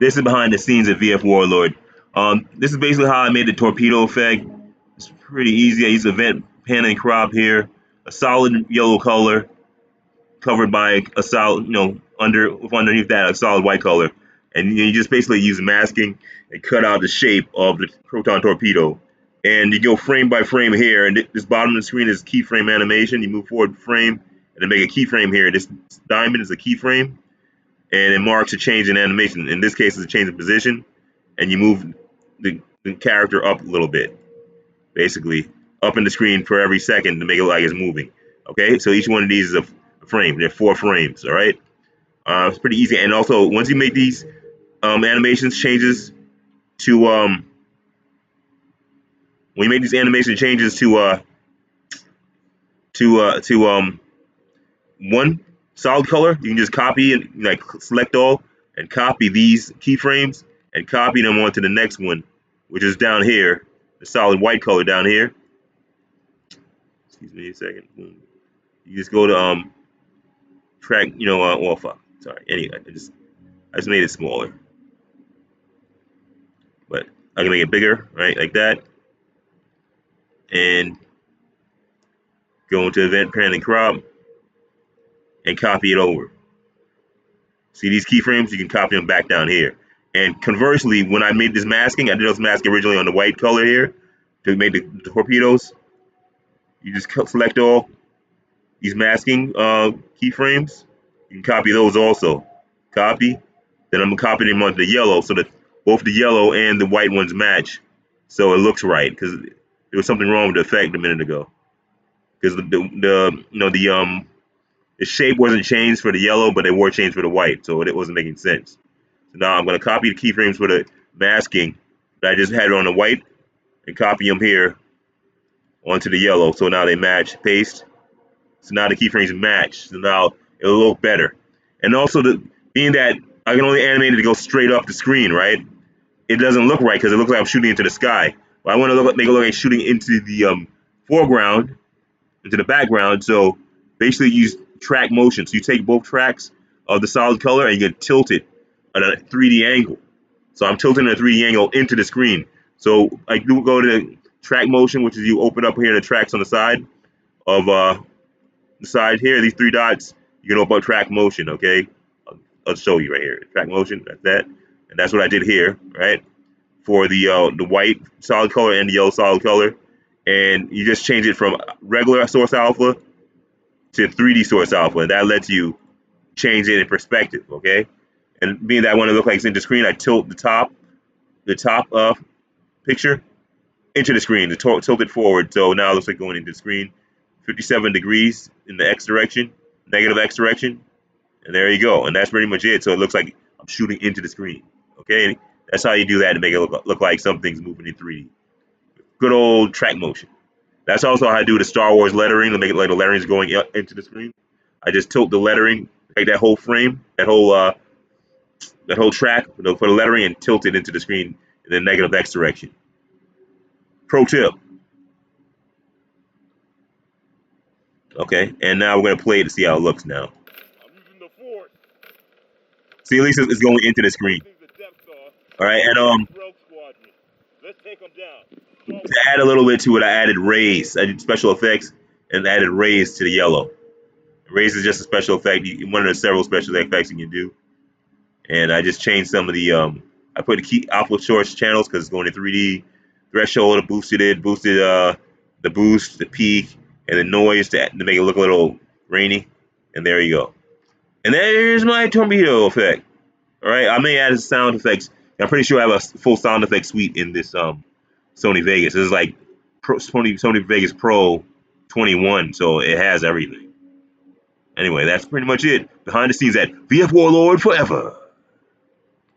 This is behind the scenes at Vfwarlord. This is basically how I made the torpedo effect. It's pretty easy. I use a vent pan and crop here, a solid yellow color covered by a solid, underneath that a solid white color, and you just basically use masking and cut out the shape of the proton torpedo. And you go frame by frame here, and this bottom of the screen is keyframe animation. You move forward frame, and then make a keyframe here. This diamond is a keyframe, and it marks a change in animation. In this case, it's a change in position, and you move the character up a little bit, basically up in the screen for every second to make it look like it's moving. Okay, so each one of these is a frame. There are 4 frames. All right, it's pretty easy. And also, once you make these animations changes to when you make these animation changes to one solid color, you can just copy and like select all and copy these keyframes and copy them onto the next one, which is down here, the solid white color down here. Excuse me a second. You just go to track, well, fuck. Sorry. Anyway, I just made it smaller, but I can make it bigger, right, like that, and go into event pan and crop and copy it over. See these keyframes? You can copy them back down here. And conversely, when I made this masking, I did this masking originally on the white color here to make the torpedoes. You just select all these masking keyframes. You can copy those also. Copy. Then I'm copying them onto the yellow so that both the yellow and the white ones match. So it looks right, because there was something wrong with the effect a minute ago. Because the shape wasn't changed for the yellow, but it were changed for the white, so it wasn't making sense. So now I'm going to copy the keyframes for the masking that I just had on the white and copy them here onto the yellow. So now they match, paste. So now the keyframes match. So now it'll look better. And also, being that I can only animate it to go straight up the screen, right? It doesn't look right because it looks like I'm shooting into the sky. But I want to make it look like shooting into the foreground, into the background. So basically, use track motion. So you take both tracks of the solid color and you can tilt it at a 3D angle. So I'm tilting at a 3D angle into the screen. So I do go to track motion, which is you open up here the tracks on the side of the side here, these 3 dots. You can open up track motion. Okay, I'll show you right here. Track motion. That's that, and that's what I did here, right? For the white solid color and the yellow solid color, and you just change it from regular source alpha to 3D source alpha, and that lets you change it in perspective, okay? And being that I want to look like it's into the screen, I tilt the top picture into the screen, to tilt it forward, so now it looks like going into the screen, 57 degrees in the X direction, negative X direction, and there you go, and that's pretty much it. So it looks like I'm shooting into the screen, okay? That's how you do that to make it look like something's moving in 3D. Good old track motion. That's also how I do the Star Wars lettering to make it like the lettering is going up into the screen. I just tilt the lettering, take that whole frame, that whole track for the lettering, and tilt it into the screen in the negative X direction. Pro tip. Okay, and now we're gonna play it to see how it looks now. I'm using the force. See, at least it's going into the screen. All right, and let's take them down. To add a little bit to it, I added rays. I did special effects and added rays to the yellow. Rays is just a special effect, one of the several special effects you can do. And I just changed some of the, I put the key alpha source channels because it's going to 3D. Threshold, boosted the boost, the peak, and the noise to make it look a little rainy. And there you go. And there's my torpedo effect. All right, I may add sound effects. I'm pretty sure I have a full sound effect suite in this Sony Vegas. This is like Sony Vegas Pro 21, so it has everything. Anyway, that's pretty much it. Behind the scenes at Vfwarlord forever.